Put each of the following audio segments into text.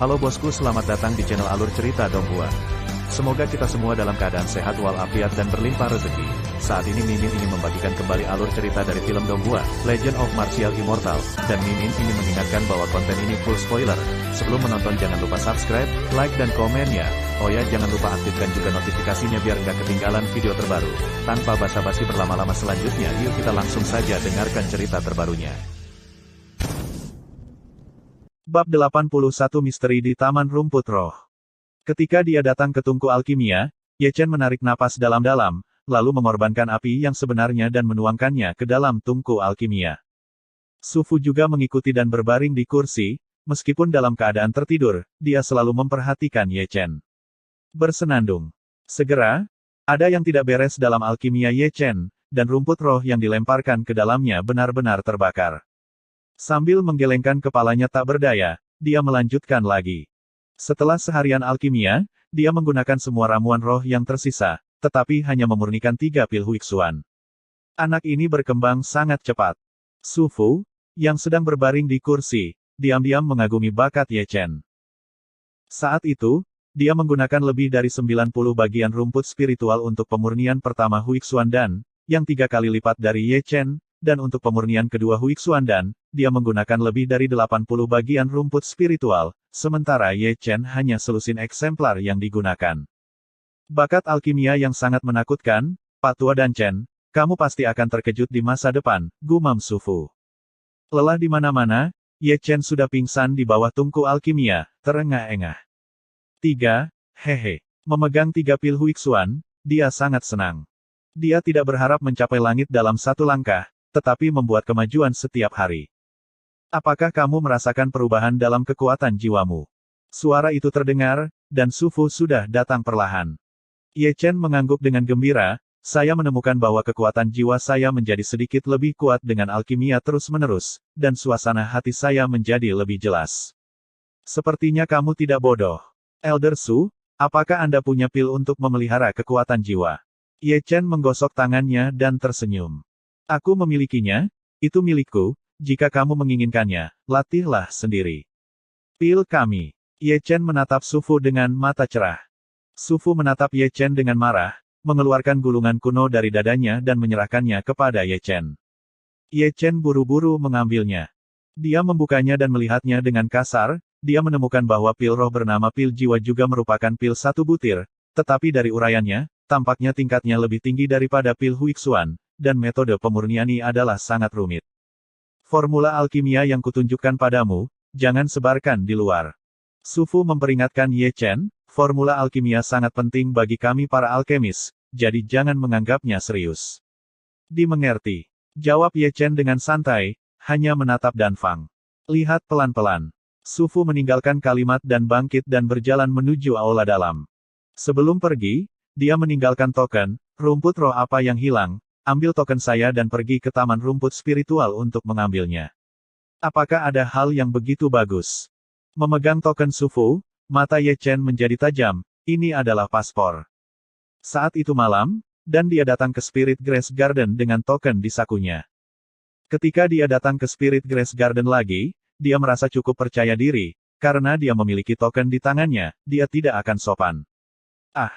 Halo bosku, selamat datang di channel Alur Cerita Donghua. Semoga kita semua dalam keadaan sehat walafiat dan berlimpah rezeki. Saat ini Mimin ingin membagikan kembali alur cerita dari film Donghua, Legend of Martial Immortal, dan Mimin ingin mengingatkan bahwa konten ini full spoiler. Sebelum menonton jangan lupa subscribe, like dan komen ya. Oh ya, jangan lupa aktifkan juga notifikasinya biar nggak ketinggalan video terbaru. Tanpa basa-basi berlama-lama selanjutnya, yuk kita langsung saja dengarkan cerita terbarunya. Bab 81 Misteri di Taman Rumput Roh. Ketika dia datang ke tungku alkimia, Ye Chen menarik napas dalam-dalam, lalu mengorbankan api yang sebenarnya dan menuangkannya ke dalam tungku alkimia. Su Fu juga mengikuti dan berbaring di kursi, meskipun dalam keadaan tertidur, dia selalu memperhatikan Ye Chen. Bersenandung. Segera, ada yang tidak beres dalam alkimia Ye Chen, dan rumput roh yang dilemparkan ke dalamnya benar-benar terbakar. Sambil menggelengkan kepalanya tak berdaya, dia melanjutkan lagi. Setelah seharian alkimia, dia menggunakan semua ramuan roh yang tersisa, tetapi hanya memurnikan 3 pil Huixuan. Anak ini berkembang sangat cepat. Su Fu, yang sedang berbaring di kursi, diam-diam mengagumi bakat Ye Chen. Saat itu, dia menggunakan lebih dari 90 bagian rumput spiritual untuk pemurnian pertama Huixuan dan, yang 3 kali lipat dari Ye Chen, dan untuk pemurnian kedua Huixuan dan, dia menggunakan lebih dari 80 bagian rumput spiritual, sementara Ye Chen hanya selusin eksemplar yang digunakan. Bakat alkimia yang sangat menakutkan, Pak Tua dan Chen, kamu pasti akan terkejut di masa depan, gumam Su Fu. Lelah di mana-mana, Ye Chen sudah pingsan di bawah tungku alkimia, terengah-engah. 3. Hehe. Memegang 3 pil Huixuan, dia sangat senang. Dia tidak berharap mencapai langit dalam satu langkah, tetapi membuat kemajuan setiap hari. Apakah kamu merasakan perubahan dalam kekuatan jiwamu? Suara itu terdengar, dan Su Fu sudah datang perlahan. Ye Chen mengangguk dengan gembira, saya menemukan bahwa kekuatan jiwa saya menjadi sedikit lebih kuat dengan alkimia terus-menerus, dan suasana hati saya menjadi lebih jelas. Sepertinya kamu tidak bodoh. Elder Su, apakah Anda punya pil untuk memelihara kekuatan jiwa? Ye Chen menggosok tangannya dan tersenyum. Aku memilikinya, itu milikku, jika kamu menginginkannya, latihlah sendiri. Pil kami. Ye Chen menatap Su Fu dengan mata cerah. Su Fu menatap Ye Chen dengan marah, mengeluarkan gulungan kuno dari dadanya dan menyerahkannya kepada Ye Chen. Ye Chen buru-buru mengambilnya. Dia membukanya dan melihatnya dengan kasar, dia menemukan bahwa pil roh bernama pil jiwa juga merupakan pil 1 butir, tetapi dari uraiannya, tampaknya tingkatnya lebih tinggi daripada pil Huixuan, dan metode pemurnian ini adalah sangat rumit. Formula alkimia yang kutunjukkan padamu, jangan sebarkan di luar. Su Fu memperingatkan Ye Chen, formula alkimia sangat penting bagi kami para alkemis, jadi jangan menganggapnya serius. Dimengerti. Jawab Ye Chen dengan santai, hanya menatap Dan Fang. Lihat pelan-pelan. Su Fu meninggalkan kalimat dan bangkit dan berjalan menuju aula dalam. Sebelum pergi, dia meninggalkan token, rumput roh apa yang hilang, ambil token saya dan pergi ke taman rumput spiritual untuk mengambilnya. Apakah ada hal yang begitu bagus? Memegang token Su Fu, mata Ye Chen menjadi tajam, ini adalah paspor. Saat itu malam, dan dia datang ke Spirit Grace Garden dengan token di sakunya. Ketika dia datang ke Spirit Grace Garden lagi, dia merasa cukup percaya diri, karena dia memiliki token di tangannya, dia tidak akan sopan. Ah!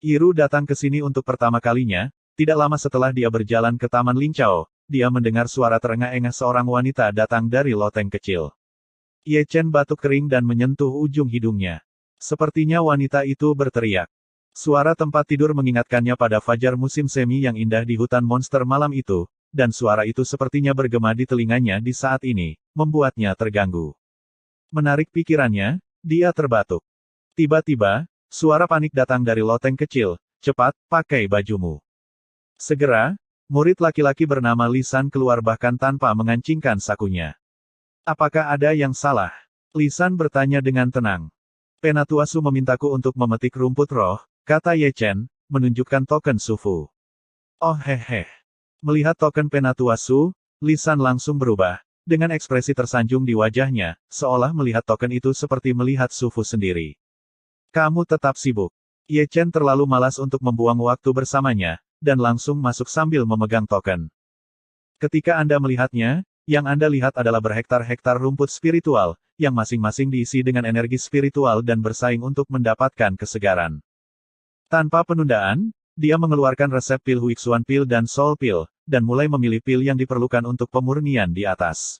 Yiru datang ke sini untuk pertama kalinya. Tidak lama setelah dia berjalan ke Taman Linchao, dia mendengar suara terengah-engah seorang wanita datang dari loteng kecil. Ye Chen batuk kering dan menyentuh ujung hidungnya. Sepertinya wanita itu berteriak. Suara tempat tidur mengingatkannya pada fajar musim semi yang indah di hutan monster malam itu, dan suara itu sepertinya bergema di telinganya di saat ini, membuatnya terganggu. Menarik pikirannya, dia terbatuk. Tiba-tiba, suara panik datang dari loteng kecil, cepat, pakai bajumu. Segera, murid laki-laki bernama Lisan keluar bahkan tanpa mengancingkan sakunya. Apakah ada yang salah? Lisan bertanya dengan tenang. Penatuasu memintaku untuk memetik rumput roh, kata Ye Chen, menunjukkan token Su Fu. Oh hehe. Melihat token Penatuasu, Lisan langsung berubah, dengan ekspresi tersanjung di wajahnya, seolah melihat token itu seperti melihat Su Fu sendiri. Kamu tetap sibuk. Ye Chen terlalu malas untuk membuang waktu bersamanya, dan langsung masuk sambil memegang token. Ketika Anda melihatnya, yang Anda lihat adalah berhektar-hektar rumput spiritual, yang masing-masing diisi dengan energi spiritual dan bersaing untuk mendapatkan kesegaran. Tanpa penundaan, dia mengeluarkan resep pil Huixuan Pil dan Soul Pil, dan mulai memilih pil yang diperlukan untuk pemurnian di atas.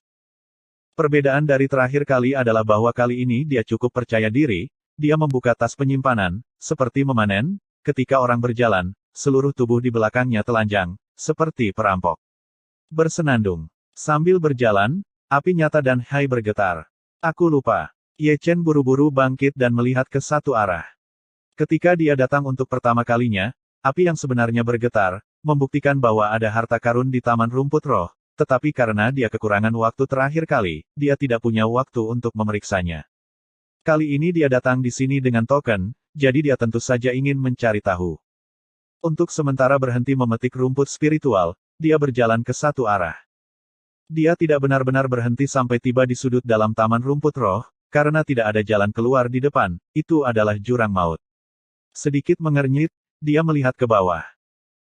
Perbedaan dari terakhir kali adalah bahwa kali ini dia cukup percaya diri, dia membuka tas penyimpanan, seperti memanen, ketika orang berjalan, seluruh tubuh di belakangnya telanjang, seperti perampok. Bersenandung. Sambil berjalan, api nyata dan Hai bergetar. Aku lupa. Ye Chen buru-buru bangkit dan melihat ke satu arah. Ketika dia datang untuk pertama kalinya, api yang sebenarnya bergetar, membuktikan bahwa ada harta karun di Taman Rumput Roh, tetapi karena dia kekurangan waktu terakhir kali, dia tidak punya waktu untuk memeriksanya. Kali ini dia datang di sini dengan token, jadi dia tentu saja ingin mencari tahu. Untuk sementara berhenti memetik rumput spiritual, dia berjalan ke satu arah. Dia tidak benar-benar berhenti sampai tiba di sudut dalam Taman Rumput Roh, karena tidak ada jalan keluar di depan, itu adalah jurang maut. Sedikit mengernyit, dia melihat ke bawah.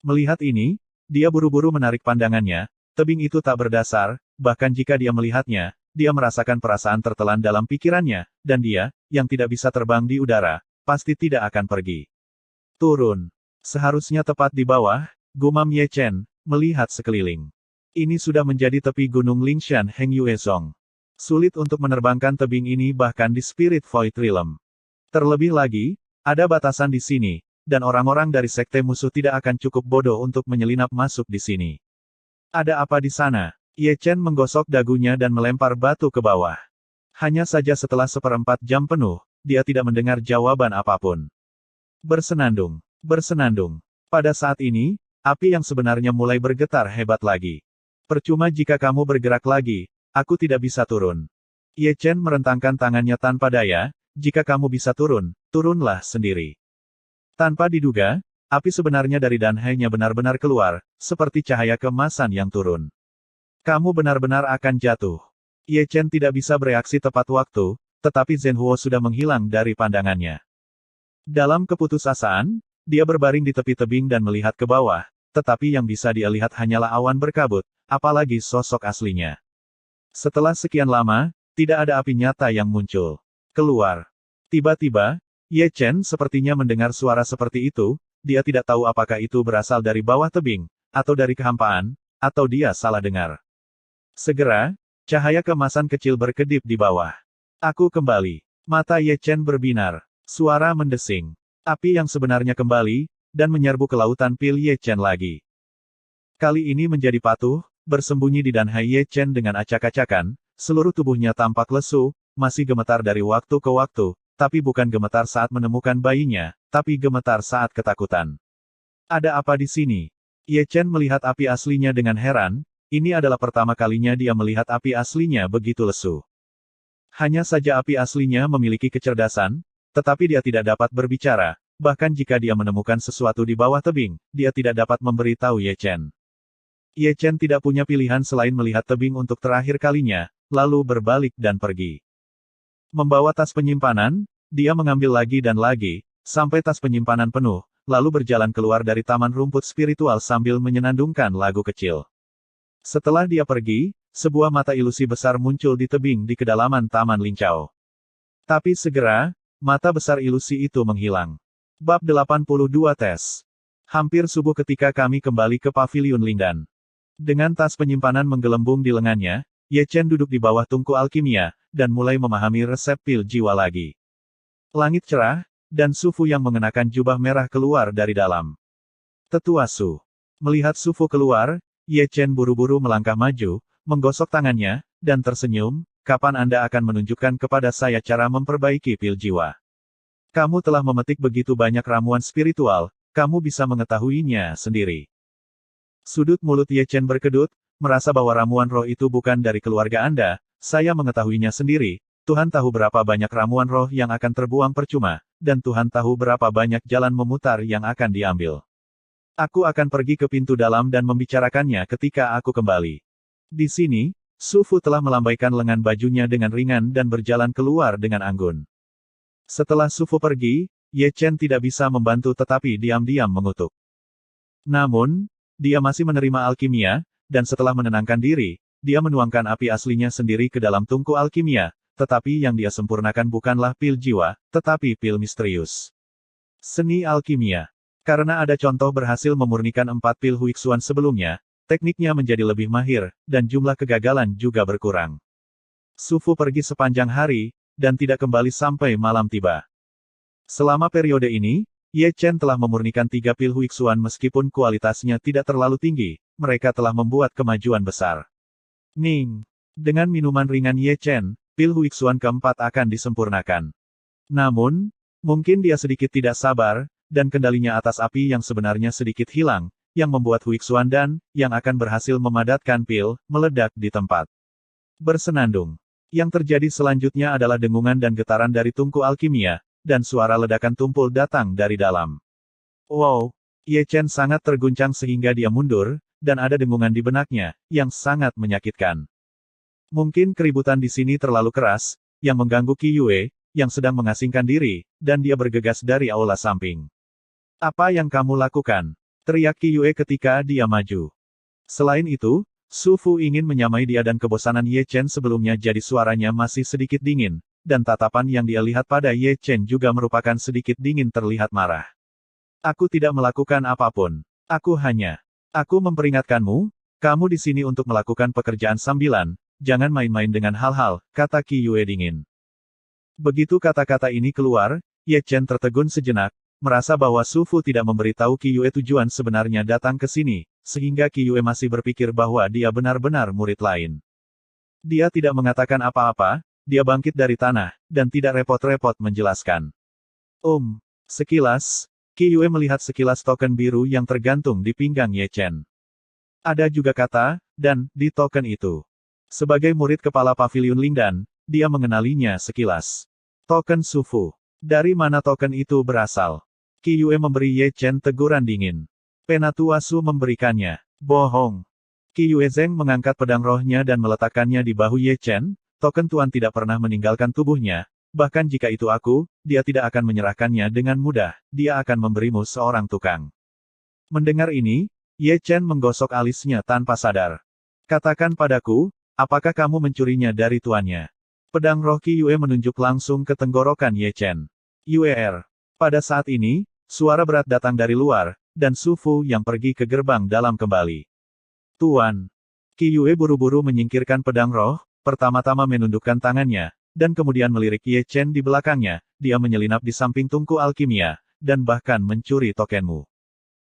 Melihat ini, dia buru-buru menarik pandangannya, tebing itu tak berdasar, bahkan jika dia melihatnya, dia merasakan perasaan tertelan dalam pikirannya, dan dia, yang tidak bisa terbang di udara, pasti tidak akan pergi. Turun. Seharusnya tepat di bawah, gumam Ye Chen, melihat sekeliling. Ini sudah menjadi tepi Gunung Lingshan Heng Yuezong. Sulit untuk menerbangkan tebing ini bahkan di Spirit Void Realm. Terlebih lagi, ada batasan di sini, dan orang-orang dari sekte musuh tidak akan cukup bodoh untuk menyelinap masuk di sini. Ada apa di sana? Ye Chen menggosok dagunya dan melempar batu ke bawah. Hanya saja setelah 1/4 jam penuh, dia tidak mendengar jawaban apapun. Bersenandung. Bersenandung. Pada saat ini, api yang sebenarnya mulai bergetar hebat lagi. Percuma jika kamu bergerak lagi, aku tidak bisa turun. Ye Chen merentangkan tangannya tanpa daya, jika kamu bisa turun, turunlah sendiri. Tanpa diduga, api sebenarnya dari danhainya benar-benar keluar, seperti cahaya kemasan yang turun. Kamu benar-benar akan jatuh. Ye Chen tidak bisa bereaksi tepat waktu, tetapi Zhen Huo sudah menghilang dari pandangannya. Dalam keputusasaan, dia berbaring di tepi tebing dan melihat ke bawah, tetapi yang bisa dia lihat hanyalah awan berkabut, apalagi sosok aslinya. Setelah sekian lama, tidak ada api nyata yang muncul. Keluar. Tiba-tiba, Ye Chen sepertinya mendengar suara seperti itu, dia tidak tahu apakah itu berasal dari bawah tebing, atau dari kehampaan, atau dia salah dengar. Segera, cahaya kemasan kecil berkedip di bawah. Aku kembali. Mata Ye Chen berbinar. Suara mendesing. Api yang sebenarnya kembali, dan menyerbu ke lautan pil Ye Chen lagi. Kali ini menjadi patuh, bersembunyi di danhai Ye Chen dengan acak-acakan, seluruh tubuhnya tampak lesu, masih gemetar dari waktu ke waktu, tapi bukan gemetar saat menemukan bayinya, tapi gemetar saat ketakutan. Ada apa di sini? Ye Chen melihat api aslinya dengan heran, ini adalah pertama kalinya dia melihat api aslinya begitu lesu. Hanya saja api aslinya memiliki kecerdasan, tetapi dia tidak dapat berbicara, bahkan jika dia menemukan sesuatu di bawah tebing, dia tidak dapat memberitahu Ye Chen. Ye Chen tidak punya pilihan selain melihat tebing untuk terakhir kalinya, lalu berbalik dan pergi. Membawa tas penyimpanan, dia mengambil lagi dan lagi, sampai tas penyimpanan penuh, lalu berjalan keluar dari Taman Rumput Spiritual sambil menyenandungkan lagu kecil. Setelah dia pergi, sebuah mata ilusi besar muncul di tebing di kedalaman Taman Linqiao. Tapi segera, mata besar ilusi itu menghilang. Bab 82 Tes. Hampir subuh ketika kami kembali ke Paviliun Lingdan. Dengan tas penyimpanan menggelembung di lengannya, Ye Chen duduk di bawah tungku alkimia, dan mulai memahami resep pil jiwa lagi. Langit cerah, dan Su Fu yang mengenakan jubah merah keluar dari dalam. Tetua Su. Melihat Su Fu keluar, Ye Chen buru-buru melangkah maju, menggosok tangannya, dan tersenyum, kapan Anda akan menunjukkan kepada saya cara memperbaiki pil jiwa? Kamu telah memetik begitu banyak ramuan spiritual, kamu bisa mengetahuinya sendiri. Sudut mulut Ye Chen berkedut, merasa bahwa ramuan roh itu bukan dari keluarga Anda, saya mengetahuinya sendiri, Tuhan tahu berapa banyak ramuan roh yang akan terbuang percuma, dan Tuhan tahu berapa banyak jalan memutar yang akan diambil. Aku akan pergi ke pintu dalam dan membicarakannya ketika aku kembali. Di sini, Su Fu telah melambaikan lengan bajunya dengan ringan dan berjalan keluar dengan anggun. Setelah Su Fu pergi, Ye Chen tidak bisa membantu tetapi diam-diam mengutuk. Namun, dia masih menerima alkimia, dan setelah menenangkan diri, dia menuangkan api aslinya sendiri ke dalam tungku alkimia, tetapi yang dia sempurnakan bukanlah pil jiwa, tetapi pil misterius. Seni alkimia. Karena ada contoh berhasil memurnikan 4 pil Huixuan sebelumnya, tekniknya menjadi lebih mahir, dan jumlah kegagalan juga berkurang. Su Fu pergi sepanjang hari, dan tidak kembali sampai malam tiba. Selama periode ini, Ye Chen telah memurnikan 3 pil Huixuan meskipun kualitasnya tidak terlalu tinggi, mereka telah membuat kemajuan besar. Ning. Dengan minuman ringan Ye Chen, pil Huixuan keempat akan disempurnakan. Namun, mungkin dia sedikit tidak sabar, dan kendalinya atas api yang sebenarnya sedikit hilang, yang membuat Huixuan dan, yang akan berhasil memadatkan pil, meledak di tempat. Bersenandung. Yang terjadi selanjutnya adalah dengungan dan getaran dari tungku alkimia, dan suara ledakan tumpul datang dari dalam. Wow! Ye Chen sangat terguncang sehingga dia mundur, dan ada dengungan di benaknya, yang sangat menyakitkan. Mungkin keributan di sini terlalu keras, yang mengganggu Qi Yue, yang sedang mengasingkan diri, dan dia bergegas dari aula samping. Apa yang kamu lakukan? Teriak Qi Yue ketika dia maju. Selain itu, Su Fu ingin menyamai dia dan kebosanan Ye Chen sebelumnya jadi suaranya masih sedikit dingin, dan tatapan yang dia lihat pada Ye Chen juga merupakan sedikit dingin terlihat marah. Aku tidak melakukan apapun. Aku memperingatkanmu, kamu di sini untuk melakukan pekerjaan sambilan, jangan main-main dengan hal-hal, kata Qi Yue dingin. Begitu kata-kata ini keluar, Ye Chen tertegun sejenak, merasa bahwa Su Fu tidak memberitahu Qi Yue tujuan sebenarnya datang ke sini, sehingga Qi Yue masih berpikir bahwa dia benar-benar murid lain. Dia tidak mengatakan apa-apa, dia bangkit dari tanah, dan tidak repot-repot menjelaskan. Sekilas, Qi Yue melihat sekilas token biru yang tergantung di pinggang Ye Chen. Ada juga kata, dan, di token itu. Sebagai murid kepala Paviliun Lingdan, dia mengenalinya sekilas. Token Su Fu. Dari mana token itu berasal? Qi Yue memberi Ye Chen teguran dingin. Penatua Su memberikannya. Bohong. Qi Yue Zeng mengangkat pedang rohnya dan meletakkannya di bahu Ye Chen. Token Tuan tidak pernah meninggalkan tubuhnya, bahkan jika itu aku, dia tidak akan menyerahkannya dengan mudah, dia akan memberimu seorang tukang. Mendengar ini, Ye Chen menggosok alisnya tanpa sadar. Katakan padaku, apakah kamu mencurinya dari tuannya? Pedang roh Qi Yue menunjuk langsung ke tenggorokan Ye Chen. Yue. Pada saat ini, suara berat datang dari luar, dan Su Fu yang pergi ke gerbang dalam kembali. Tuan. Qi Yue buru-buru menyingkirkan pedang roh, pertama-tama menundukkan tangannya, dan kemudian melirik Ye Chen di belakangnya, dia menyelinap di samping tungku alkimia, dan bahkan mencuri tokenmu.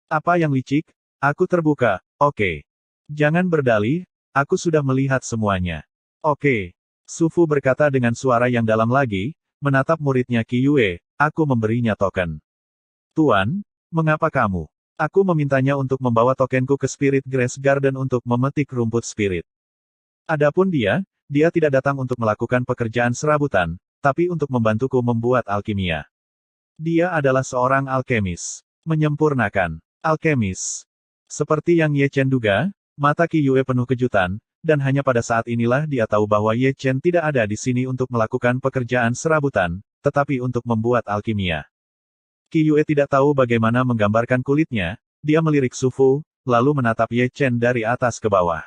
Apa yang licik? Aku terbuka, oke. Jangan berdalih, aku sudah melihat semuanya. Oke. Su Fu berkata dengan suara yang dalam lagi, menatap muridnya Qi Yue, aku memberinya token. Tuan, mengapa kamu? Aku memintanya untuk membawa tokenku ke Spirit Grass Garden untuk memetik rumput spirit. Adapun dia tidak datang untuk melakukan pekerjaan serabutan, tapi untuk membantuku membuat alkimia. Dia adalah seorang alkemis. Menyempurnakan. Alkemis. Seperti yang Ye Chen duga, mata Qi Yue penuh kejutan, dan hanya pada saat inilah dia tahu bahwa Ye Chen tidak ada di sini untuk melakukan pekerjaan serabutan, tetapi untuk membuat alkimia. Qi Yue tidak tahu bagaimana menggambarkan kulitnya, dia melirik Su Fu, lalu menatap Ye Chen dari atas ke bawah.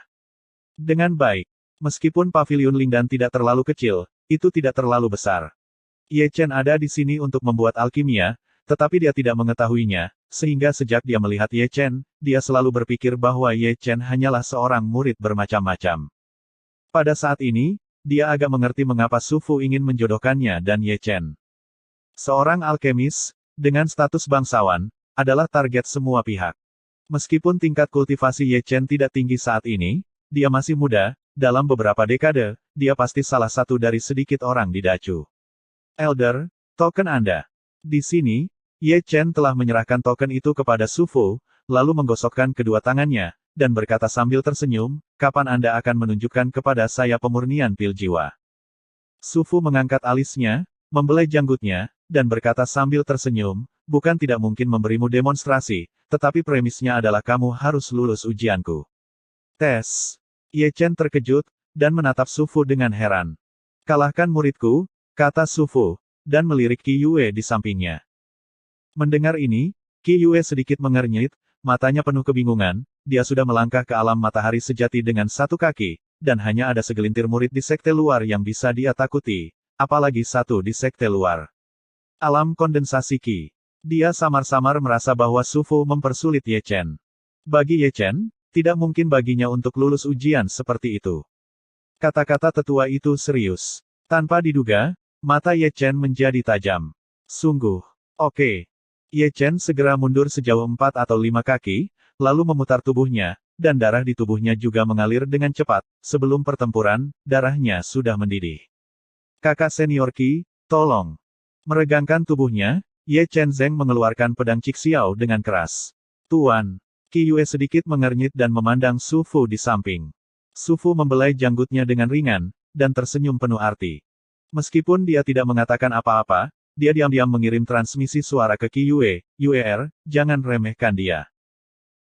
Dengan baik. Meskipun Paviliun Lingdan tidak terlalu kecil, itu tidak terlalu besar. Ye Chen ada di sini untuk membuat alkimia, tetapi dia tidak mengetahuinya, sehingga sejak dia melihat Ye Chen, dia selalu berpikir bahwa Ye Chen hanyalah seorang murid bermacam-macam. Pada saat ini, dia agak mengerti mengapa Su Fu ingin menjodohkannya dan Ye Chen. Seorang alkemis, dengan status bangsawan, adalah target semua pihak. Meskipun tingkat kultivasi Ye Chen tidak tinggi saat ini, dia masih muda. Dalam beberapa dekade, dia pasti salah satu dari sedikit orang di Dacu. Elder, token Anda. Di sini, Ye Chen telah menyerahkan token itu kepada Su Fu, lalu menggosokkan kedua tangannya, dan berkata sambil tersenyum, kapan Anda akan menunjukkan kepada saya pemurnian pil jiwa? Su Fu mengangkat alisnya, membelai janggutnya, dan berkata sambil tersenyum, bukan tidak mungkin memberimu demonstrasi, tetapi premisnya adalah kamu harus lulus ujianku. Tes. Ye Chen terkejut, dan menatap Su Fu dengan heran. Kalahkan muridku, kata Su Fu, dan melirik Qi Yue di sampingnya. Mendengar ini, Qi Yue sedikit mengernyit, matanya penuh kebingungan, dia sudah melangkah ke alam matahari sejati dengan satu kaki, dan hanya ada segelintir murid di sekte luar yang bisa dia takuti, apalagi satu di sekte luar. Alam kondensasi Qi. Dia samar-samar merasa bahwa Su Fu mempersulit Ye Chen. Bagi Ye Chen, tidak mungkin baginya untuk lulus ujian seperti itu. Kata-kata tetua itu serius. Tanpa diduga, mata Ye Chen menjadi tajam. Sungguh. Oke. Ye Chen segera mundur sejauh 4 atau 5 kaki, lalu memutar tubuhnya, dan darah di tubuhnya juga mengalir dengan cepat. Sebelum pertempuran, darahnya sudah mendidih. Kakak senior Qi, tolong. Meregangkan tubuhnya, Ye Chen Zeng mengeluarkan pedang Cixiao dengan keras. Tuan. Qi Yue sedikit mengernyit dan memandang Su Fu di samping. Su Fu membelai janggutnya dengan ringan, dan tersenyum penuh arti. Meskipun dia tidak mengatakan apa-apa, dia diam-diam mengirim transmisi suara ke Qi Yue, Yue, jangan remehkan dia.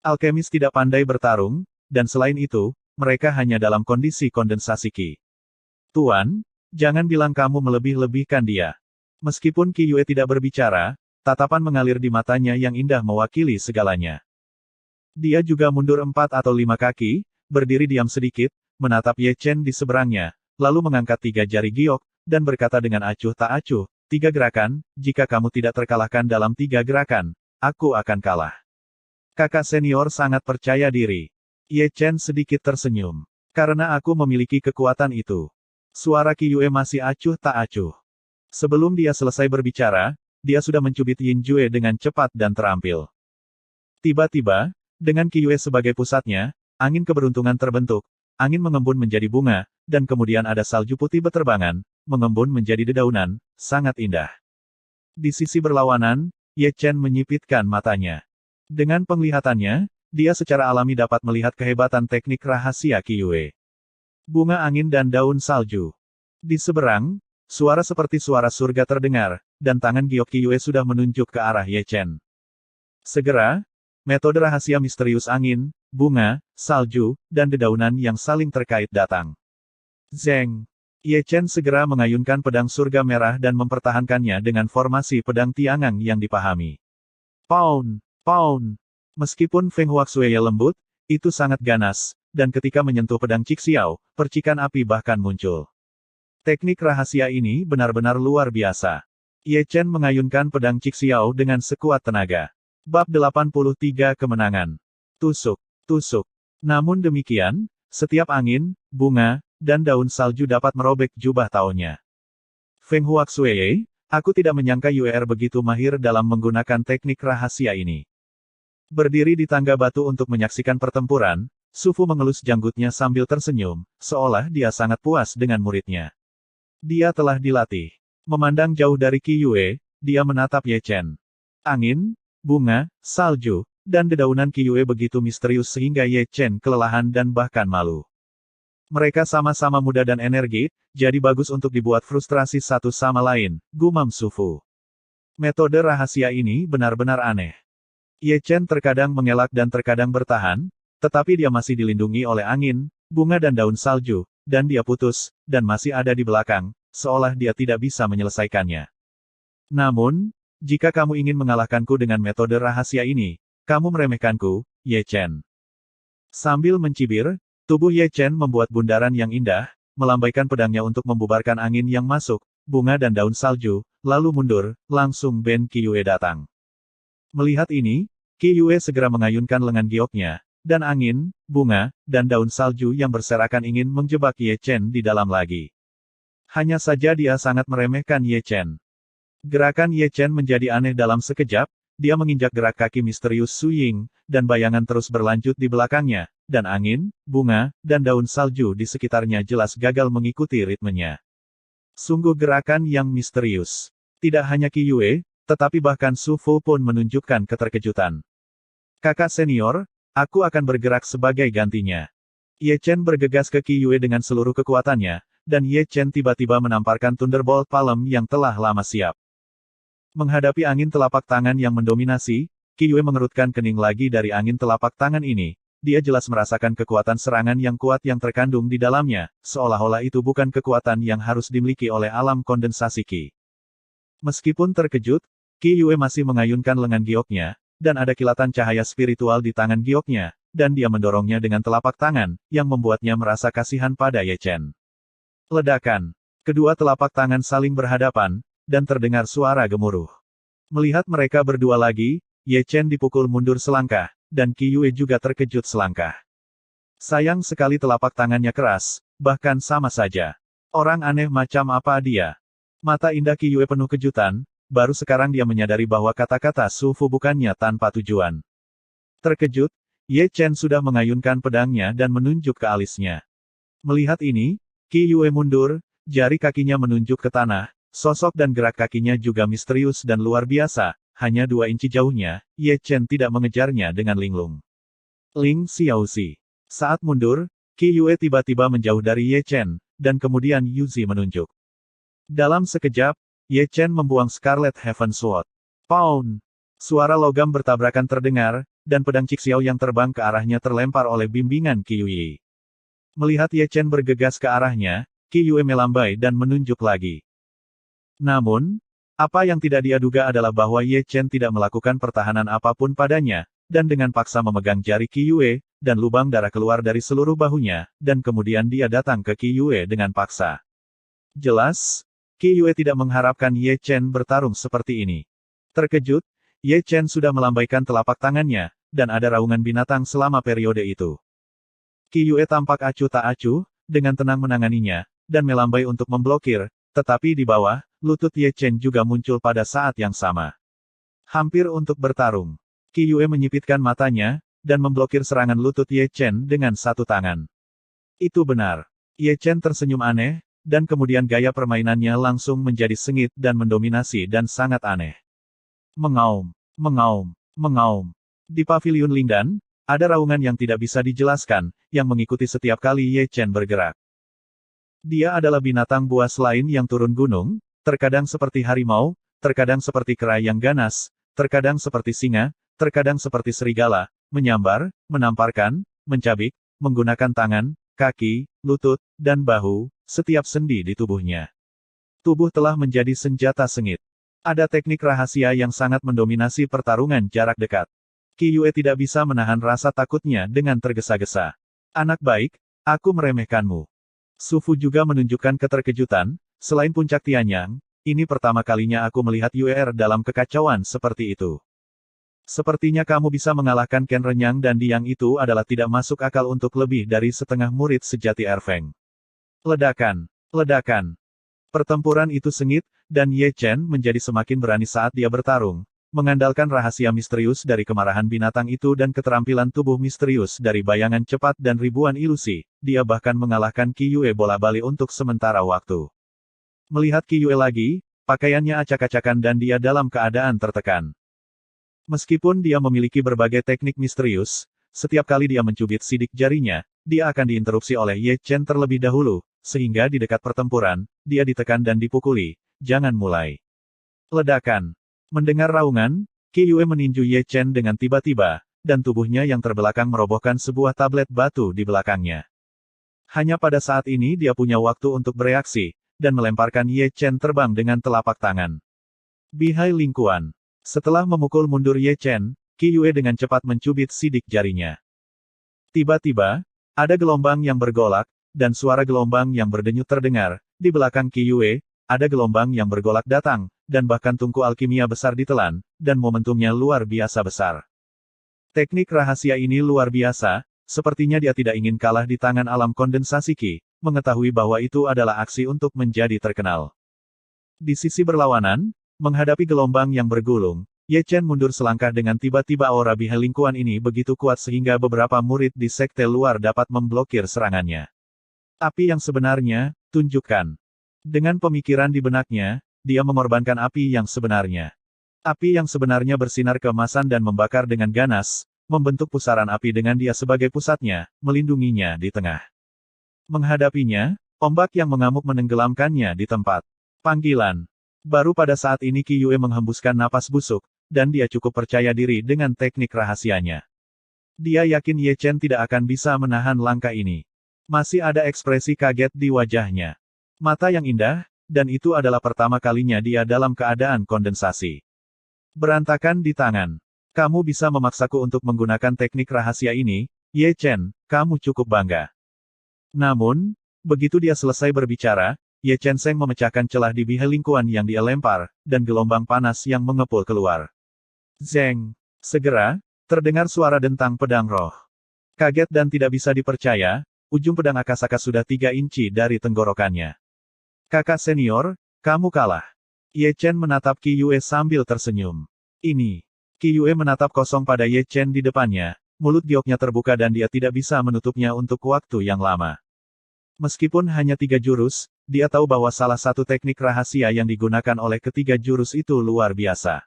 Alkemis tidak pandai bertarung, dan selain itu, mereka hanya dalam kondisi kondensasi Qi. Tuan, jangan bilang kamu melebih-lebihkan dia. Meskipun Qi Yue tidak berbicara, tatapan mengalir di matanya yang indah mewakili segalanya. Dia juga mundur 4 atau 5 kaki, berdiri diam sedikit, menatap Ye Chen di seberangnya, lalu mengangkat 3 jari giok, dan berkata dengan acuh tak acuh, 3 gerakan, jika kamu tidak terkalahkan dalam 3 gerakan, aku akan kalah. Kakak senior sangat percaya diri. Ye Chen sedikit tersenyum. Karena aku memiliki kekuatan itu. Suara Qi Yue masih acuh tak acuh. Sebelum dia selesai berbicara, dia sudah mencubit Yin Jue dengan cepat dan terampil. Tiba-tiba, dengan Qi Yue sebagai pusatnya, angin keberuntungan terbentuk, angin mengembun menjadi bunga, dan kemudian ada salju putih beterbangan, mengembun menjadi dedaunan, sangat indah. Di sisi berlawanan, Ye Chen menyipitkan matanya. Dengan penglihatannya, dia secara alami dapat melihat kehebatan teknik rahasia Qi Yue. Bunga angin dan daun salju. Di seberang, suara seperti suara surga terdengar, dan tangan giok Qi Yue sudah menunjuk ke arah Ye Chen. Segera, metode rahasia misterius angin, bunga, salju, dan dedaunan yang saling terkait datang. Zeng. Ye Chen segera mengayunkan pedang surga merah dan mempertahankannya dengan formasi pedang tiangang yang dipahami. Pound, pound. Meskipun Feng Huaxue lembut, itu sangat ganas, dan ketika menyentuh pedang Cixiao, percikan api bahkan muncul. Teknik rahasia ini benar-benar luar biasa. Ye Chen mengayunkan pedang Cixiao dengan sekuat tenaga. Bab 83 Kemenangan. Tusuk, tusuk. Namun demikian, setiap angin, bunga, dan daun salju dapat merobek jubah taunya. Feng Huaxue, aku tidak menyangka Yue begitu mahir dalam menggunakan teknik rahasia ini. Berdiri di tangga batu untuk menyaksikan pertempuran, Su Fu mengelus janggutnya sambil tersenyum, seolah dia sangat puas dengan muridnya. Dia telah dilatih. Memandang jauh dari Qi Yue, dia menatap Ye Chen. Angin, bunga, salju, dan dedaunan Qi Yue begitu misterius sehingga Ye Chen kelelahan dan bahkan malu. Mereka sama-sama muda dan energi, jadi bagus untuk dibuat frustrasi satu sama lain, gumam Su Fu. Metode rahasia ini benar-benar aneh. Ye Chen terkadang mengelak dan terkadang bertahan, tetapi dia masih dilindungi oleh angin, bunga dan daun salju, dan dia putus, dan masih ada di belakang, seolah dia tidak bisa menyelesaikannya. Namun, jika kamu ingin mengalahkanku dengan metode rahasia ini, kamu meremehkanku, Ye Chen. Sambil mencibir, tubuh Ye Chen membuat bundaran yang indah, melambaikan pedangnya untuk membubarkan angin yang masuk, bunga dan daun salju, lalu mundur, langsung Ben Qi Yue datang. Melihat ini, Qi Yue segera mengayunkan lengan gioknya, dan angin, bunga, dan daun salju yang berserakan ingin menjebak Ye Chen di dalam lagi. Hanya saja dia sangat meremehkan Ye Chen. Gerakan Ye Chen menjadi aneh dalam sekejap, dia menginjak gerak kaki misterius Su Ying, dan bayangan terus berlanjut di belakangnya, dan angin, bunga, dan daun salju di sekitarnya jelas gagal mengikuti ritmenya. Sungguh gerakan yang misterius. Tidak hanya Qi Yue, tetapi bahkan Su Fu pun menunjukkan keterkejutan. Kakak senior, aku akan bergerak sebagai gantinya. Ye Chen bergegas ke Qi Yue dengan seluruh kekuatannya, dan Ye Chen tiba-tiba menamparkan Thunderbolt Palem yang telah lama siap. Menghadapi angin telapak tangan yang mendominasi, Qi Yue mengerutkan kening lagi dari angin telapak tangan ini. Dia jelas merasakan kekuatan serangan yang kuat yang terkandung di dalamnya, seolah-olah itu bukan kekuatan yang harus dimiliki oleh alam kondensasi Qi. Meskipun terkejut, Qi Yue masih mengayunkan lengan gioknya, dan ada kilatan cahaya spiritual di tangan gioknya, dan dia mendorongnya dengan telapak tangan, yang membuatnya merasa kasihan pada Ye Chen. Ledakan. Kedua telapak tangan saling berhadapan, dan terdengar suara gemuruh. Melihat mereka berdua lagi, Ye Chen dipukul mundur selangkah, dan Qi Yue juga terkejut selangkah. Sayang sekali telapak tangannya keras, bahkan sama saja. Orang aneh macam apa dia? Mata indah Qi Yue penuh kejutan, baru sekarang dia menyadari bahwa kata-kata Su Fu bukannya tanpa tujuan. Terkejut, Ye Chen sudah mengayunkan pedangnya dan menunjuk ke alisnya. Melihat ini, Qi Yue mundur, jari kakinya menunjuk ke tanah, sosok dan gerak kakinya juga misterius dan luar biasa, hanya 2 inci jauhnya, Ye Chen tidak mengejarnya dengan linglung. Ling Xiaoxi. Saat mundur, Qi Yue tiba-tiba menjauh dari Ye Chen, dan kemudian Yuzi menunjuk. Dalam sekejap, Ye Chen membuang Scarlet Heaven Sword. Pound! Suara logam bertabrakan terdengar, dan pedang Cixiao yang terbang ke arahnya terlempar oleh bimbingan Qi Yue. Melihat Ye Chen bergegas ke arahnya, Qi Yue melambai dan menunjuk lagi. Namun, apa yang tidak dia duga adalah bahwa Ye Chen tidak melakukan pertahanan apapun padanya, dan dengan paksa memegang jari Qi Yue, dan lubang darah keluar dari seluruh bahunya, dan kemudian dia datang ke Qi Yue dengan paksa. Jelas, Qi Yue tidak mengharapkan Ye Chen bertarung seperti ini. Terkejut, Ye Chen sudah melambaikan telapak tangannya, dan ada raungan binatang selama periode itu. Qi Yue tampak acuh tak acuh, dengan tenang menanganinya, dan melambai untuk memblokir, tetapi di bawah, lutut Ye Chen juga muncul pada saat yang sama. Hampir untuk bertarung. Qi Yue menyipitkan matanya, dan memblokir serangan lutut Ye Chen dengan satu tangan. Itu benar. Ye Chen tersenyum aneh, dan kemudian gaya permainannya langsung menjadi sengit dan mendominasi dan sangat aneh. Mengaum, mengaum, mengaum. Di paviliun Lingdan, ada raungan yang tidak bisa dijelaskan, yang mengikuti setiap kali Ye Chen bergerak. Dia adalah binatang buas lain yang turun gunung, terkadang seperti harimau, terkadang seperti kera yang ganas, terkadang seperti singa, terkadang seperti serigala, menyambar, menamparkan, mencabik, menggunakan tangan, kaki, lutut, dan bahu, setiap sendi di tubuhnya. Tubuh telah menjadi senjata sengit. Ada teknik rahasia yang sangat mendominasi pertarungan jarak dekat. Qi Yue tidak bisa menahan rasa takutnya dengan tergesa-gesa. Anak baik, aku meremehkanmu. Su Fu juga menunjukkan keterkejutan, selain puncak Tianyang, ini pertama kalinya aku melihat Yue dalam kekacauan seperti itu. Sepertinya kamu bisa mengalahkan Ken Renyang dan Diang itu adalah tidak masuk akal untuk lebih dari setengah murid sejati Erfeng. Ledakan, ledakan. Pertempuran itu sengit, dan Ye Chen menjadi semakin berani saat dia bertarung, mengandalkan rahasia misterius dari kemarahan binatang itu dan keterampilan tubuh misterius dari bayangan cepat dan ribuan ilusi, dia bahkan mengalahkan Qi Yue bola-balik untuk sementara waktu. Melihat Qi Yue lagi, pakaiannya acak-acakan dan dia dalam keadaan tertekan. Meskipun dia memiliki berbagai teknik misterius, setiap kali dia mencubit sidik jarinya, dia akan diinterupsi oleh Ye Chen terlebih dahulu, sehingga di dekat pertempuran, dia ditekan dan dipukuli. Jangan mulai. Ledakan. Mendengar raungan, Qi Yue meninju Ye Chen dengan tiba-tiba, dan tubuhnya yang terbelakang merobohkan sebuah tablet batu di belakangnya. Hanya pada saat ini dia punya waktu untuk bereaksi, dan melemparkan Ye Chen terbang dengan telapak tangan. Bihai Lingkuan. Setelah memukul mundur Ye Chen, Qi Yue dengan cepat mencubit sidik jarinya. Tiba-tiba, ada gelombang yang bergolak, dan suara gelombang yang berdenyut terdengar. Di belakang Qi Yue, ada gelombang yang bergolak datang, dan bahkan tungku alkimia besar ditelan, dan momentumnya luar biasa besar. Teknik rahasia ini luar biasa, sepertinya dia tidak ingin kalah di tangan alam kondensasi Qi, mengetahui bahwa itu adalah aksi untuk menjadi terkenal. Di sisi berlawanan, menghadapi gelombang yang bergulung, Ye Chen mundur selangkah dengan tiba-tiba aura Bihai Lingkuan ini begitu kuat sehingga beberapa murid di sekte luar dapat memblokir serangannya. Api yang sebenarnya, tunjukkan. Dengan pemikiran di benaknya, dia mengorbankan api yang sebenarnya. Api yang sebenarnya bersinar keemasan dan membakar dengan ganas, membentuk pusaran api dengan dia sebagai pusatnya, melindunginya di tengah. Menghadapinya, ombak yang mengamuk menenggelamkannya di tempat. Panggilan. Baru pada saat ini Qi Yue menghembuskan napas busuk, dan dia cukup percaya diri dengan teknik rahasianya. Dia yakin Ye Chen tidak akan bisa menahan langkah ini. Masih ada ekspresi kaget di wajahnya. Mata yang indah, dan itu adalah pertama kalinya dia dalam keadaan kondensasi. Berantakan di tangan. Kamu bisa memaksaku untuk menggunakan teknik rahasia ini, Ye Chen, kamu cukup bangga. Namun, begitu dia selesai berbicara, Ye Chen Seng memecahkan celah di bihai lingkuan yang dia lempar, dan gelombang panas yang mengepul keluar. Zeng! Segera, terdengar suara dentang pedang roh. Kaget dan tidak bisa dipercaya, ujung pedang Akasaka sudah 3 inci dari tenggorokannya. Kakak senior, kamu kalah. Ye Chen menatap Qi Yue sambil tersenyum. Ini. Qi Yue menatap kosong pada Ye Chen di depannya, mulut gioknya terbuka dan dia tidak bisa menutupnya untuk waktu yang lama. Meskipun hanya 3 jurus, dia tahu bahwa salah satu teknik rahasia yang digunakan oleh ketiga jurus itu luar biasa.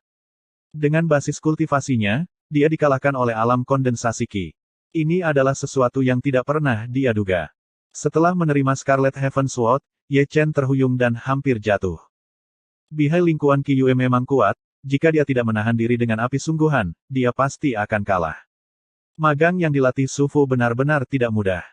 Dengan basis kultivasinya, dia dikalahkan oleh alam kondensasi Qi. Ini adalah sesuatu yang tidak pernah dia duga. Setelah menerima Scarlet Heaven Sword, Ye Chen terhuyung dan hampir jatuh. Bihai lingkuan Qi Yue memang kuat, jika dia tidak menahan diri dengan api sungguhan, dia pasti akan kalah. Magang yang dilatih Su Fu benar-benar tidak mudah.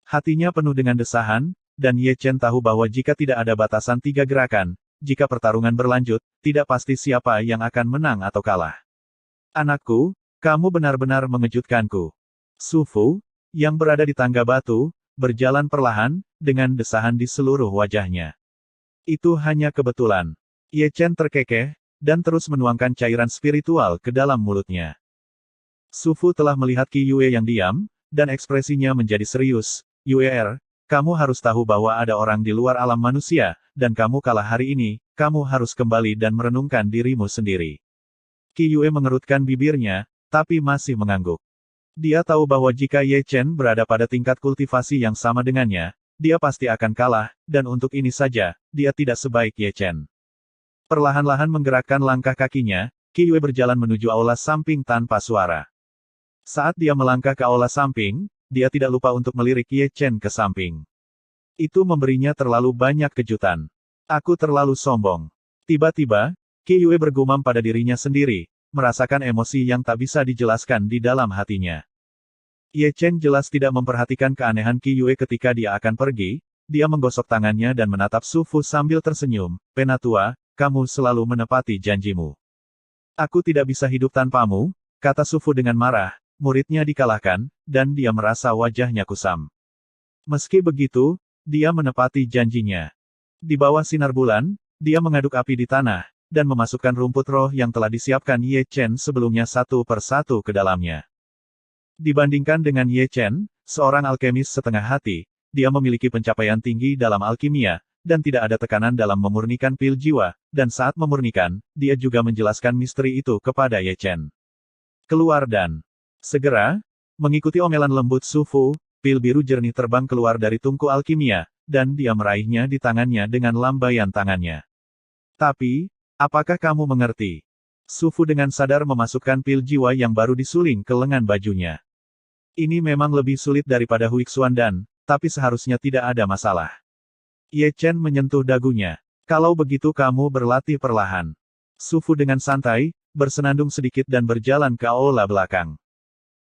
Hatinya penuh dengan desahan, dan Ye Chen tahu bahwa jika tidak ada batasan 3 gerakan, jika pertarungan berlanjut, tidak pasti siapa yang akan menang atau kalah. Anakku, kamu benar-benar mengejutkanku. Su Fu, yang berada di tangga batu, berjalan perlahan, dengan desahan di seluruh wajahnya. Itu hanya kebetulan. Ye Chen terkekeh, dan terus menuangkan cairan spiritual ke dalam mulutnya. Su Fu telah melihat Qi Yue yang diam, dan ekspresinya menjadi serius. Yue, kamu harus tahu bahwa ada orang di luar alam manusia, dan kamu kalah hari ini, kamu harus kembali dan merenungkan dirimu sendiri. Qi Yue mengerutkan bibirnya, tapi masih mengangguk. Dia tahu bahwa jika Ye Chen berada pada tingkat kultivasi yang sama dengannya, dia pasti akan kalah, dan untuk ini saja, dia tidak sebaik Ye Chen. Perlahan-lahan menggerakkan langkah kakinya, Qi Yue berjalan menuju aula samping tanpa suara. Saat dia melangkah ke aula samping, dia tidak lupa untuk melirik Ye Chen ke samping. Itu memberinya terlalu banyak kejutan. Aku terlalu sombong. Tiba-tiba, Qi Yue bergumam pada dirinya sendiri, merasakan emosi yang tak bisa dijelaskan di dalam hatinya. Ye Chen jelas tidak memperhatikan keanehan Qi Yue ketika dia akan pergi, dia menggosok tangannya dan menatap Su Fu sambil tersenyum, Penatua, kamu selalu menepati janjimu. Aku tidak bisa hidup tanpamu, kata Su Fu dengan marah. Muridnya dikalahkan, dan dia merasa wajahnya kusam. Meski begitu, dia menepati janjinya. Di bawah sinar bulan, dia mengaduk api di tanah, dan memasukkan rumput roh yang telah disiapkan Ye Chen sebelumnya satu persatu ke dalamnya. Dibandingkan dengan Ye Chen, seorang alkemis setengah hati, dia memiliki pencapaian tinggi dalam alkimia, dan tidak ada tekanan dalam memurnikan pil jiwa, dan saat memurnikan, dia juga menjelaskan misteri itu kepada Ye Chen. Keluar dan segera, mengikuti omelan lembut Su Fu, pil biru jernih terbang keluar dari tungku alkimia, dan dia meraihnya di tangannya dengan lambaian tangannya. Tapi, apakah kamu mengerti? Su Fu dengan sadar memasukkan pil jiwa yang baru disuling ke lengan bajunya. Ini memang lebih sulit daripada Huixuan dan, tapi seharusnya tidak ada masalah. Ye Chen menyentuh dagunya. Kalau begitu kamu berlatih perlahan. Su Fu dengan santai, bersenandung sedikit dan berjalan ke aula belakang.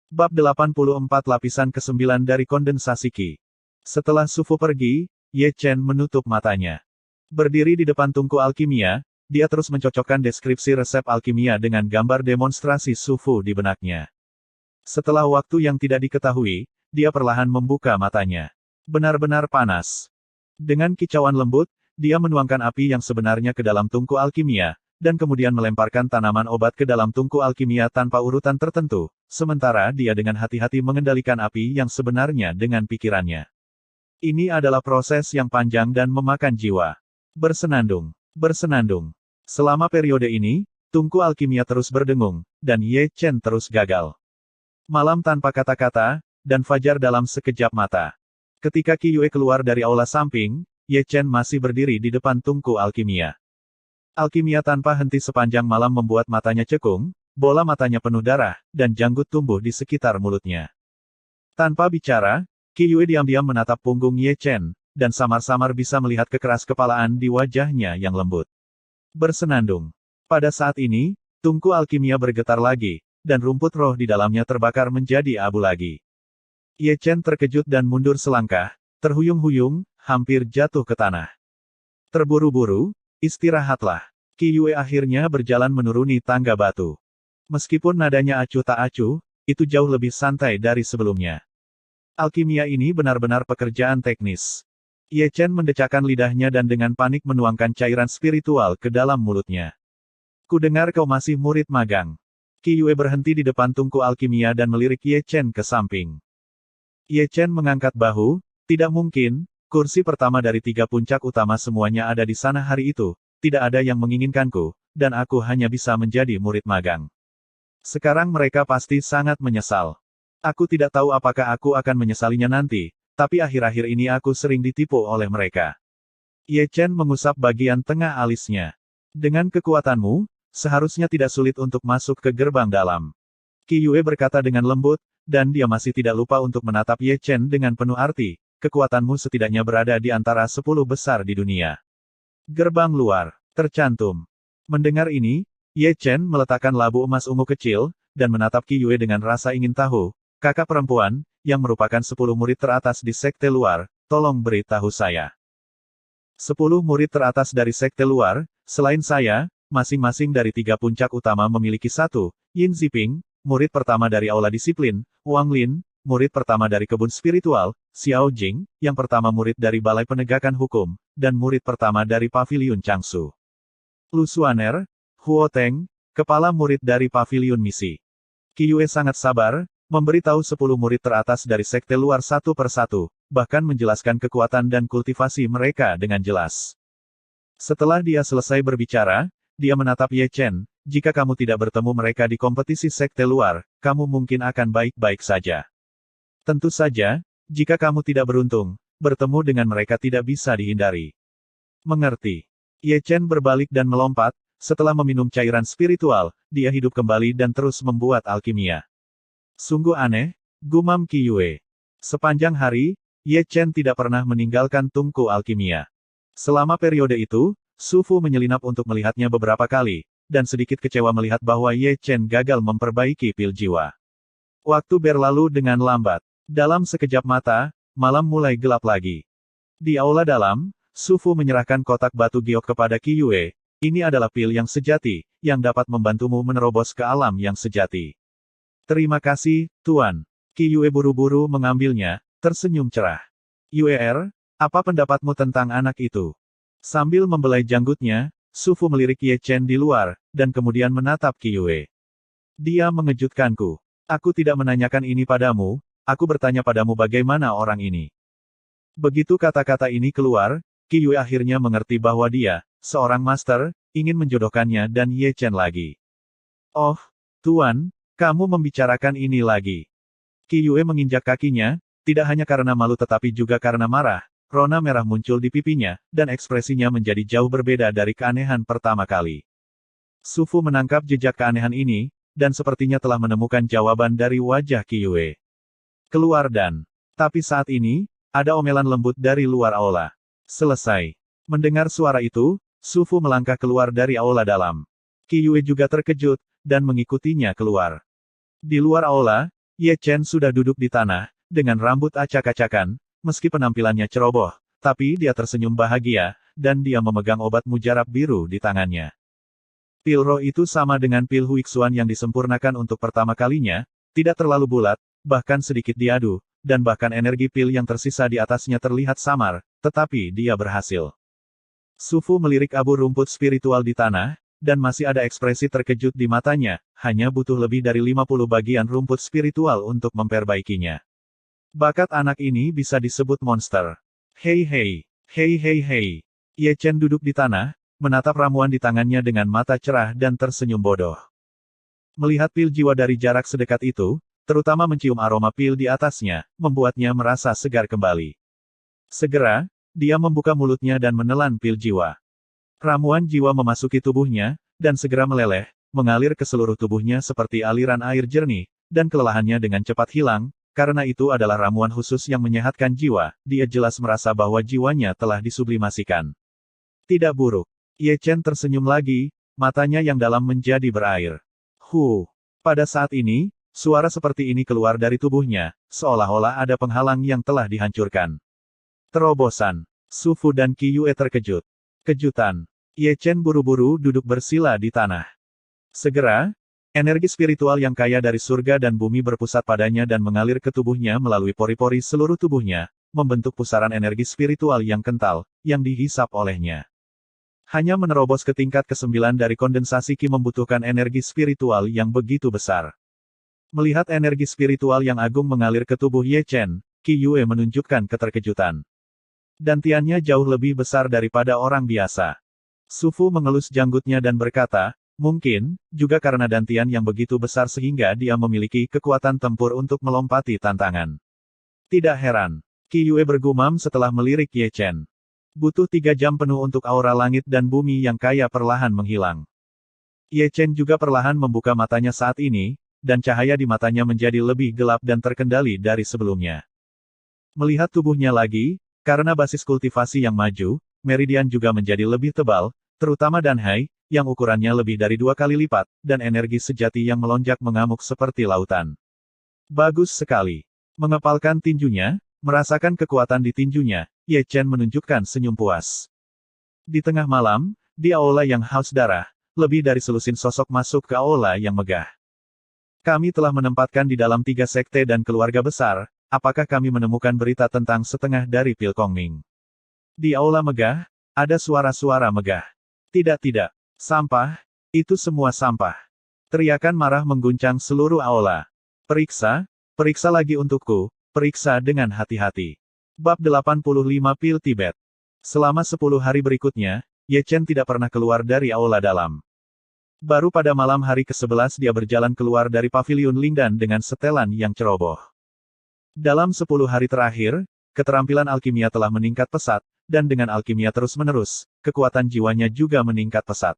Bab 84 lapisan ke-9 dari kondensasi Qi. Setelah Su Fu pergi, Ye Chen menutup matanya. Berdiri di depan tungku alkimia, dia terus mencocokkan deskripsi resep alkimia dengan gambar demonstrasi Su Fu di benaknya. Setelah waktu yang tidak diketahui, dia perlahan membuka matanya. Benar-benar panas. Dengan kicauan lembut, dia menuangkan api yang sebenarnya ke dalam tungku alkimia, dan kemudian melemparkan tanaman obat ke dalam tungku alkimia tanpa urutan tertentu, sementara dia dengan hati-hati mengendalikan api yang sebenarnya dengan pikirannya. Ini adalah proses yang panjang dan memakan jiwa. Bersenandung. Bersenandung. Selama periode ini, tungku alkimia terus berdengung, dan Ye Chen terus gagal. Malam tanpa kata-kata, dan fajar dalam sekejap mata. Ketika Qi Yue keluar dari aula samping, Ye Chen masih berdiri di depan tungku alkimia. Alkimia tanpa henti sepanjang malam membuat matanya cekung, bola matanya penuh darah, dan janggut tumbuh di sekitar mulutnya. Tanpa bicara, Qi Yue diam-diam menatap punggung Ye Chen, dan samar-samar bisa melihat kekeras kepalaan di wajahnya yang lembut. Bersenandung. Pada saat ini, tungku alkimia bergetar lagi, dan rumput roh di dalamnya terbakar menjadi abu lagi. Ye Chen terkejut dan mundur selangkah, terhuyung-huyung, hampir jatuh ke tanah. Terburu-buru, istirahatlah. Qi Yue akhirnya berjalan menuruni tangga batu. Meskipun nadanya acuh tak acuh, itu jauh lebih santai dari sebelumnya. Alkimia ini benar-benar pekerjaan teknis. Ye Chen mendecakkan lidahnya dan dengan panik menuangkan cairan spiritual ke dalam mulutnya. Kudengar kau masih murid magang. Qi Yue berhenti di depan tungku alkimia dan melirik Ye Chen ke samping. Ye Chen mengangkat bahu, tidak mungkin, kursi pertama dari 3 puncak utama semuanya ada di sana hari itu, tidak ada yang menginginkanku, dan aku hanya bisa menjadi murid magang. Sekarang mereka pasti sangat menyesal. Aku tidak tahu apakah aku akan menyesalinya nanti, tapi akhir-akhir ini aku sering ditipu oleh mereka. Ye Chen mengusap bagian tengah alisnya. Dengan kekuatanmu, seharusnya tidak sulit untuk masuk ke gerbang dalam. Qi Yue berkata dengan lembut, dan dia masih tidak lupa untuk menatap Ye Chen dengan penuh arti, kekuatanmu setidaknya berada di antara 10 besar di dunia. Gerbang luar, tercantum. Mendengar ini, Ye Chen meletakkan labu emas ungu kecil, dan menatap Qi Yue dengan rasa ingin tahu, kakak perempuan, yang merupakan 10 murid teratas di sekte luar, tolong beritahu saya. 10 murid teratas dari sekte luar, selain saya, masing-masing dari 3 puncak utama memiliki satu, Yin Ziping, murid pertama dari Aula Disiplin, Wang Lin, murid pertama dari Kebun Spiritual, Xiao Jing, yang pertama murid dari Balai Penegakan Hukum, dan murid pertama dari Paviliun Changsu. Lu Xuaner, Huo Teng, kepala murid dari Paviliun Misi. Qi Yue sangat sabar, memberitahu 10 murid teratas dari sekte luar satu persatu, bahkan menjelaskan kekuatan dan kultivasi mereka dengan jelas. Setelah dia selesai berbicara, dia menatap Ye Chen, jika kamu tidak bertemu mereka di kompetisi sekte luar, kamu mungkin akan baik-baik saja. Tentu saja, jika kamu tidak beruntung, bertemu dengan mereka tidak bisa dihindari. Mengerti. Ye Chen berbalik dan melompat, setelah meminum cairan spiritual, dia hidup kembali dan terus membuat alkimia. Sungguh aneh, gumam Qi Yue. Sepanjang hari, Ye Chen tidak pernah meninggalkan tungku alkimia. Selama periode itu, Su Fu menyelinap untuk melihatnya beberapa kali, dan sedikit kecewa melihat bahwa Ye Chen gagal memperbaiki pil jiwa. Waktu berlalu dengan lambat. Dalam sekejap mata, malam mulai gelap lagi. Di aula dalam, Su Fu menyerahkan kotak batu giok kepada Qi Yue. Ini adalah pil yang sejati, yang dapat membantumu menerobos ke alam yang sejati. Terima kasih, Tuan. Qi Yue buru-buru mengambilnya, tersenyum cerah. Yue, apa pendapatmu tentang anak itu? Sambil membelai janggutnya, Su Fu melirik Ye Chen di luar, dan kemudian menatap Qi Yue. Dia mengejutkanku. Aku tidak menanyakan ini padamu, aku bertanya padamu bagaimana orang ini. Begitu kata-kata ini keluar, Qi Yue akhirnya mengerti bahwa dia, seorang master, ingin menjodohkannya dan Ye Chen lagi. Oh, Tuan, kamu membicarakan ini lagi. Qi Yue menginjak kakinya, tidak hanya karena malu tetapi juga karena marah. Rona merah muncul di pipinya, dan ekspresinya menjadi jauh berbeda dari keanehan pertama kali. Su Fu menangkap jejak keanehan ini, dan sepertinya telah menemukan jawaban dari wajah Qi Yue. Keluar dan... Tapi saat ini, ada omelan lembut dari luar aula. Selesai. Mendengar suara itu, Su Fu melangkah keluar dari aula dalam. Qi Yue juga terkejut, dan mengikutinya keluar. Di luar aula, Ye Chen sudah duduk di tanah, dengan rambut acak-acakan, meski penampilannya ceroboh, tapi dia tersenyum bahagia, dan dia memegang obat mujarab biru di tangannya. Pil roh itu sama dengan pil Huixuan yang disempurnakan untuk pertama kalinya, tidak terlalu bulat, bahkan sedikit diadu, dan bahkan energi pil yang tersisa di atasnya terlihat samar, tetapi dia berhasil. Su Fu melirik abu rumput spiritual di tanah, dan masih ada ekspresi terkejut di matanya, hanya butuh lebih dari 50 bagian rumput spiritual untuk memperbaikinya. Bakat anak ini bisa disebut monster. Hei hei, hei hei hei. Ye Chen duduk di tanah, menatap ramuan di tangannya dengan mata cerah dan tersenyum bodoh. Melihat pil jiwa dari jarak sedekat itu, terutama mencium aroma pil di atasnya, membuatnya merasa segar kembali. Segera, dia membuka mulutnya dan menelan pil jiwa. Ramuan jiwa memasuki tubuhnya, dan segera meleleh, mengalir ke seluruh tubuhnya seperti aliran air jernih, dan kelelahannya dengan cepat hilang, karena itu adalah ramuan khusus yang menyehatkan jiwa, dia jelas merasa bahwa jiwanya telah disublimasikan. Tidak buruk. Ye Chen tersenyum lagi, matanya yang dalam menjadi berair. Pada saat ini, suara seperti ini keluar dari tubuhnya, seolah-olah ada penghalang yang telah dihancurkan. Terobosan. Su Fu dan Qi Yue terkejut. Kejutan. Ye Chen buru-buru duduk bersila di tanah. Segera, Energi spiritual yang kaya dari surga dan bumi berpusat padanya dan mengalir ke tubuhnya melalui pori-pori seluruh tubuhnya, membentuk pusaran energi spiritual yang kental, yang dihisap olehnya. Hanya menerobos ke tingkat ke-9 dari kondensasi Qi membutuhkan energi spiritual yang begitu besar. Melihat energi spiritual yang agung mengalir ke tubuh Ye Chen, Qi Yue menunjukkan keterkejutan. Dantiannya jauh lebih besar daripada orang biasa. Su Fu mengelus janggutnya dan berkata, mungkin, juga karena dantian yang begitu besar sehingga dia memiliki kekuatan tempur untuk melompati tantangan. Tidak heran. Qi Yue bergumam setelah melirik Ye Chen. Butuh 3 jam penuh untuk aura langit dan bumi yang kaya perlahan menghilang. Ye Chen juga perlahan membuka matanya saat ini, dan cahaya di matanya menjadi lebih gelap dan terkendali dari sebelumnya. Melihat tubuhnya lagi, karena basis kultivasi yang maju, meridian juga menjadi lebih tebal, terutama Danhai, yang ukurannya lebih dari 2 kali lipat, dan energi sejati yang melonjak mengamuk seperti lautan. Bagus sekali. Mengepalkan tinjunya, merasakan kekuatan di tinjunya, Ye Chen menunjukkan senyum puas. Di tengah malam, di aula yang haus darah, lebih dari selusin sosok masuk ke aula yang megah. Kami telah menempatkan di dalam 3 sekte dan keluarga besar, apakah kami menemukan berita tentang setengah dari Pil Kongming? Di aula megah, ada suara-suara megah. Tidak. Sampah, itu semua sampah. Teriakan marah mengguncang seluruh aula. Periksa lagi untukku, periksa dengan hati-hati. Bab 85 Pil Tibet. Selama 10 hari berikutnya, Ye Chen tidak pernah keluar dari aula dalam. Baru pada malam hari ke-11 dia berjalan keluar dari paviliun Lingdan dengan setelan yang ceroboh. Dalam 10 hari terakhir, keterampilan alkimia telah meningkat pesat, dan dengan alkimia terus-menerus, kekuatan jiwanya juga meningkat pesat.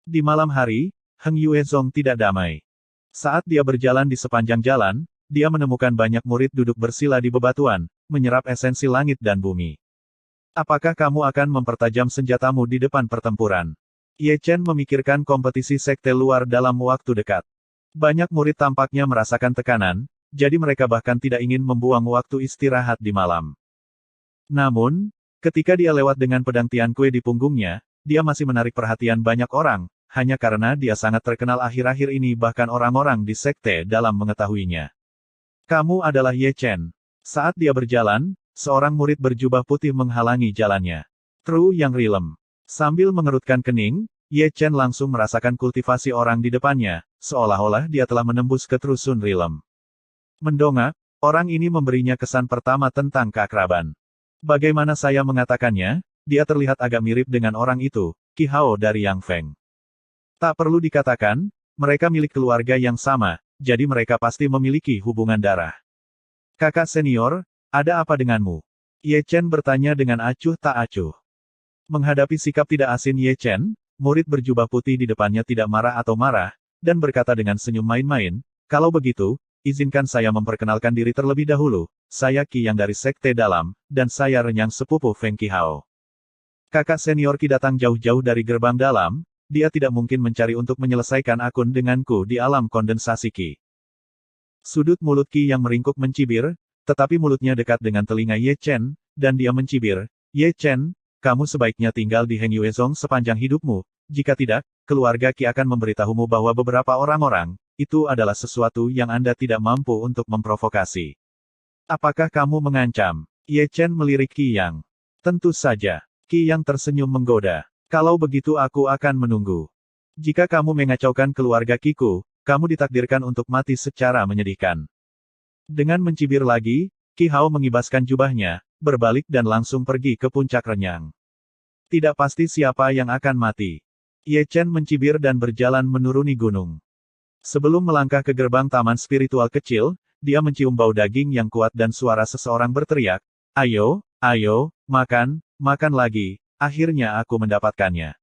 Di malam hari, Heng Yuezong tidak damai. Saat dia berjalan di sepanjang jalan, dia menemukan banyak murid duduk bersila di bebatuan, menyerap esensi langit dan bumi. Apakah kamu akan mempertajam senjatamu di depan pertempuran? Ye Chen memikirkan kompetisi sekte luar dalam waktu dekat. Banyak murid tampaknya merasakan tekanan, jadi mereka bahkan tidak ingin membuang waktu istirahat di malam. Namun, ketika dia lewat dengan pedang Tiankue di punggungnya, dia masih menarik perhatian banyak orang, hanya karena dia sangat terkenal akhir-akhir ini bahkan orang-orang di sekte dalam mengetahuinya. Kamu adalah Ye Chen. Saat dia berjalan, seorang murid berjubah putih menghalangi jalannya. Tru Yang Rilem. Sambil mengerutkan kening, Ye Chen langsung merasakan kultivasi orang di depannya, seolah-olah dia telah menembus ke Tru Sun Rilem. Mendongak, orang ini memberinya kesan pertama tentang keakraban. Bagaimana saya mengatakannya, dia terlihat agak mirip dengan orang itu, Qi Hao dari Yang Feng. Tak perlu dikatakan, mereka milik keluarga yang sama, jadi mereka pasti memiliki hubungan darah. Kakak senior, ada apa denganmu? Ye Chen bertanya dengan acuh tak acuh. Menghadapi sikap tidak asin Ye Chen, murid berjubah putih di depannya tidak marah atau marah, dan berkata dengan senyum main-main, kalau begitu, izinkan saya memperkenalkan diri terlebih dahulu, saya Qi yang dari Sekte Dalam, dan saya renyang sepupu Feng Qi Hao. Kakak senior Qi datang jauh-jauh dari gerbang dalam, dia tidak mungkin mencari untuk menyelesaikan akun denganku di alam kondensasi Qi. Sudut mulut Qi yang meringkuk mencibir, tetapi mulutnya dekat dengan telinga Ye Chen, dan dia mencibir, Ye Chen, kamu sebaiknya tinggal di Heng Yuezong sepanjang hidupmu, jika tidak, keluarga Qi akan memberitahumu bahwa beberapa orang-orang, itu adalah sesuatu yang Anda tidak mampu untuk memprovokasi. Apakah kamu mengancam? Ye Chen melirik Qi Yang. Tentu saja. Qi Yang tersenyum menggoda. Kalau begitu aku akan menunggu. Jika kamu mengacaukan keluarga Qiku, kamu ditakdirkan untuk mati secara menyedihkan. Dengan mencibir lagi, Qi Hao mengibaskan jubahnya, berbalik dan langsung pergi ke puncak renyang. Tidak pasti siapa yang akan mati. Ye Chen mencibir dan berjalan menuruni gunung. Sebelum melangkah ke gerbang taman spiritual kecil, dia mencium bau daging yang kuat dan suara seseorang berteriak, ayo, makan lagi, akhirnya aku mendapatkannya.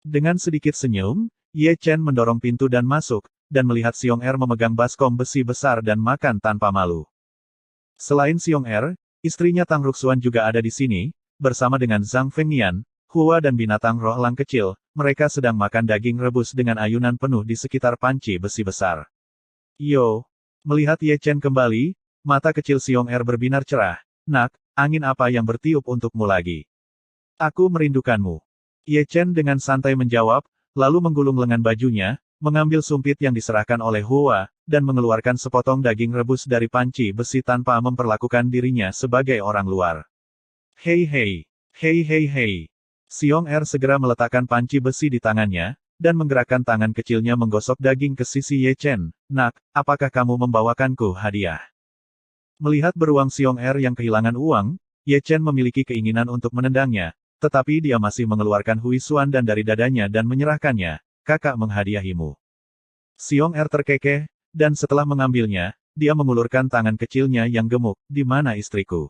Dengan sedikit senyum, Ye Chen mendorong pintu dan masuk, dan melihat Xiong Er memegang baskom besi besar dan makan tanpa malu. Selain Xiong Er, istrinya Tang Ruxuan juga ada di sini, bersama dengan Zhang Fengnian, Hua dan binatang roh elang kecil, mereka sedang makan daging rebus dengan ayunan penuh di sekitar panci besi besar. Yo! Melihat Ye Chen kembali, mata kecil Xiong Er berbinar cerah. Nak, angin apa yang bertiup untukmu lagi? Aku merindukanmu. Ye Chen dengan santai menjawab, lalu menggulung lengan bajunya, mengambil sumpit yang diserahkan oleh Hua, dan mengeluarkan sepotong daging rebus dari panci besi tanpa memperlakukan dirinya sebagai orang luar. Hei hei, hei hei hei. Xiong Er segera meletakkan panci besi di tangannya, dan menggerakkan tangan kecilnya menggosok daging ke sisi Ye Chen. Nak, apakah kamu membawakanku hadiah? Melihat beruang Xiong Er yang kehilangan uang, Ye Chen memiliki keinginan untuk menendangnya, tetapi dia masih mengeluarkan Hui Xuan dan dari dadanya dan menyerahkannya. Kakak menghadiahimu. Xiong Er terkekeh, dan setelah mengambilnya, dia mengulurkan tangan kecilnya yang gemuk. Di mana istriku?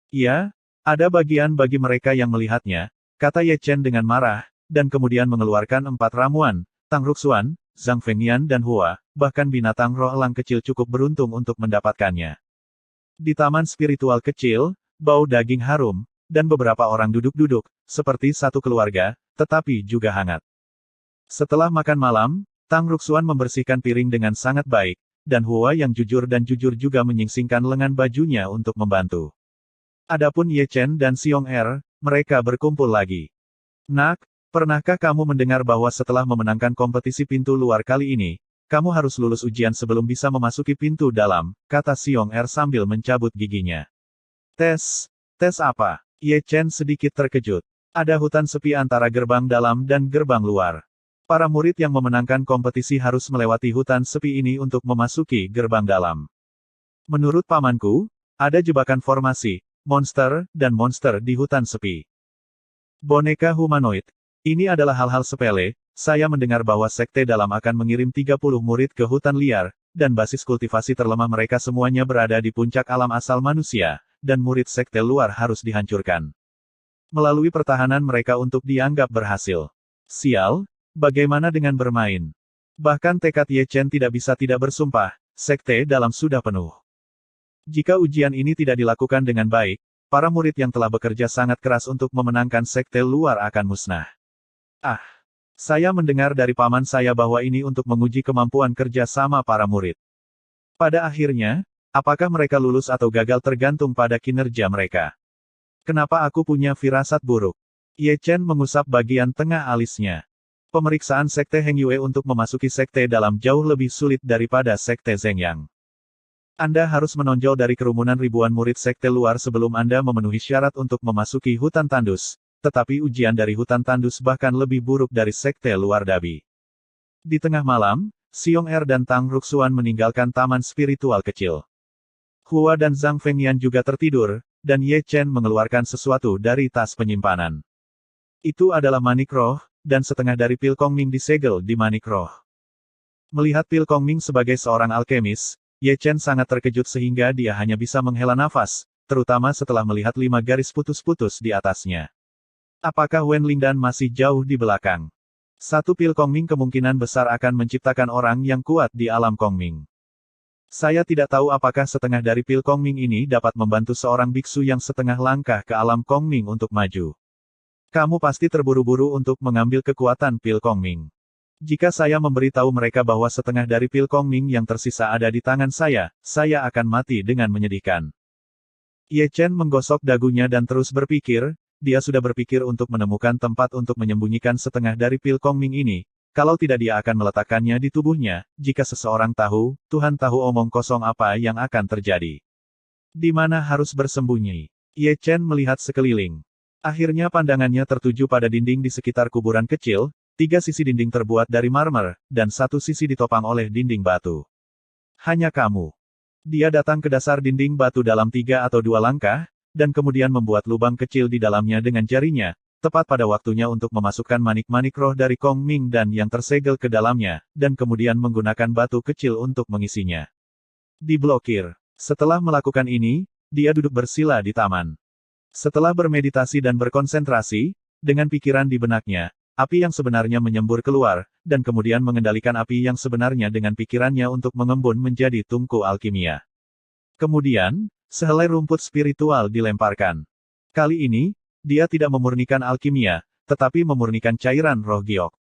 Iya, ada bagian bagi mereka yang melihatnya, kata Ye Chen dengan marah, dan kemudian mengeluarkan 4 ramuan, Tang Ruxuan, Zhang Fengyan dan Hua, bahkan binatang roh elang kecil cukup beruntung untuk mendapatkannya. Di taman spiritual kecil, bau daging harum, dan beberapa orang duduk-duduk, seperti satu keluarga, tetapi juga hangat. Setelah makan malam, Tang Ruxuan membersihkan piring dengan sangat baik, dan Hua yang jujur dan jujur juga menyingsingkan lengan bajunya untuk membantu. Adapun Ye Chen dan Xiong Er, mereka berkumpul lagi. Nak, pernahkah kamu mendengar bahwa setelah memenangkan kompetisi pintu luar kali ini, kamu harus lulus ujian sebelum bisa memasuki pintu dalam, kata Xiong Er sambil mencabut giginya. Tes apa? Ye Chen sedikit terkejut. Ada hutan sepi antara gerbang dalam dan gerbang luar. Para murid yang memenangkan kompetisi harus melewati hutan sepi ini untuk memasuki gerbang dalam. Menurut pamanku, ada jebakan formasi, monster, dan monster di hutan sepi. Boneka humanoid. Ini adalah hal-hal sepele, saya mendengar bahwa sekte dalam akan mengirim 30 murid ke hutan liar, dan basis kultivasi terlemah mereka semuanya berada di puncak alam asal manusia, dan murid sekte luar harus dihancurkan. Melalui pertahanan mereka untuk dianggap berhasil. Sial. Bagaimana dengan bermain? Bahkan tekad Ye Chen tidak bisa tidak bersumpah, sekte dalam sudah penuh. Jika ujian ini tidak dilakukan dengan baik, para murid yang telah bekerja sangat keras untuk memenangkan sekte luar akan musnah. Ah, saya mendengar dari paman saya bahwa ini untuk menguji kemampuan kerja sama para murid. Pada akhirnya, apakah mereka lulus atau gagal tergantung pada kinerja mereka. Kenapa aku punya firasat buruk? Ye Chen mengusap bagian tengah alisnya. Pemeriksaan Sekte Heng Yue untuk memasuki sekte dalam jauh lebih sulit daripada Sekte Zheng Yang. Anda harus menonjol dari kerumunan ribuan murid sekte luar sebelum Anda memenuhi syarat untuk memasuki hutan tandus, tetapi ujian dari hutan tandus bahkan lebih buruk dari sekte luar Dabi. Di tengah malam, Xiong Er dan Tang Ruxuan meninggalkan taman spiritual kecil. Hua dan Zhang Fengyan juga tertidur, dan Ye Chen mengeluarkan sesuatu dari tas penyimpanan. Itu adalah manik roh, dan setengah dari pil Kongming disegel di manik roh. Melihat pil Kongming sebagai seorang alkemis, Ye Chen sangat terkejut sehingga dia hanya bisa menghela nafas, terutama setelah melihat 5 garis putus-putus di atasnya. Apakah Wen Lingdan masih jauh di belakang? Satu pil Kongming kemungkinan besar akan menciptakan orang yang kuat di alam Kongming. Saya tidak tahu apakah setengah dari pil Kongming ini dapat membantu seorang biksu yang setengah langkah ke alam Kongming untuk maju. Kamu pasti terburu-buru untuk mengambil kekuatan pil Kongming. Jika saya memberitahu mereka bahwa setengah dari pil Kongming yang tersisa ada di tangan saya akan mati dengan menyedihkan. Ye Chen menggosok dagunya dan terus berpikir, dia sudah berpikir untuk menemukan tempat untuk menyembunyikan setengah dari pil Kongming ini, kalau tidak dia akan meletakkannya di tubuhnya, jika seseorang tahu, Tuhan tahu omong kosong apa yang akan terjadi. Di mana harus bersembunyi? Ye Chen melihat sekeliling. Akhirnya pandangannya tertuju pada dinding di sekitar kuburan kecil, 3 sisi dinding terbuat dari marmer, dan 1 sisi ditopang oleh dinding batu. Hanya kamu. Dia datang ke dasar dinding batu dalam 3 atau 2 langkah, dan kemudian membuat lubang kecil di dalamnya dengan jarinya, tepat pada waktunya untuk memasukkan manik-manik roh dari Kongming dan yang tersegel ke dalamnya, dan kemudian menggunakan batu kecil untuk mengisinya. Diblokir. Setelah melakukan ini, dia duduk bersila di taman. Setelah bermeditasi dan berkonsentrasi, dengan pikiran di benaknya, api yang sebenarnya menyembur keluar, dan kemudian mengendalikan api yang sebenarnya dengan pikirannya untuk mengembun menjadi tungku alkimia. Kemudian, sehelai rumput spiritual dilemparkan. Kali ini, dia tidak memurnikan alkimia, tetapi memurnikan cairan roh giok.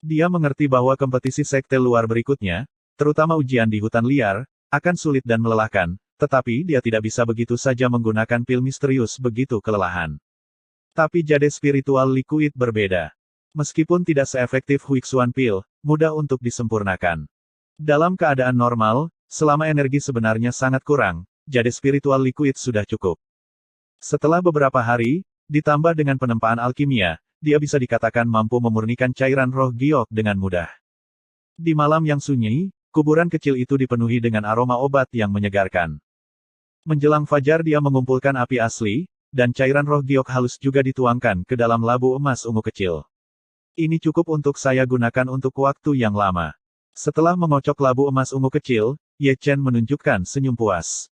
Dia mengerti bahwa kompetisi sekte luar berikutnya, terutama ujian di hutan liar, akan sulit dan melelahkan, tetapi dia tidak bisa begitu saja menggunakan pil misterius begitu kelelahan. Tapi jade spiritual liquid berbeda. Meskipun tidak seefektif Huixuan Pil, mudah untuk disempurnakan. Dalam keadaan normal, selama energi sebenarnya sangat kurang, jade spiritual liquid sudah cukup. Setelah beberapa hari, ditambah dengan penempaan alkimia, dia bisa dikatakan mampu memurnikan cairan roh giok dengan mudah. Di malam yang sunyi, kuburan kecil itu dipenuhi dengan aroma obat yang menyegarkan. Menjelang fajar dia mengumpulkan api asli, dan cairan roh giok halus juga dituangkan ke dalam labu emas ungu kecil. Ini cukup untuk saya gunakan untuk waktu yang lama. Setelah mengocok labu emas ungu kecil, Ye Chen menunjukkan senyum puas.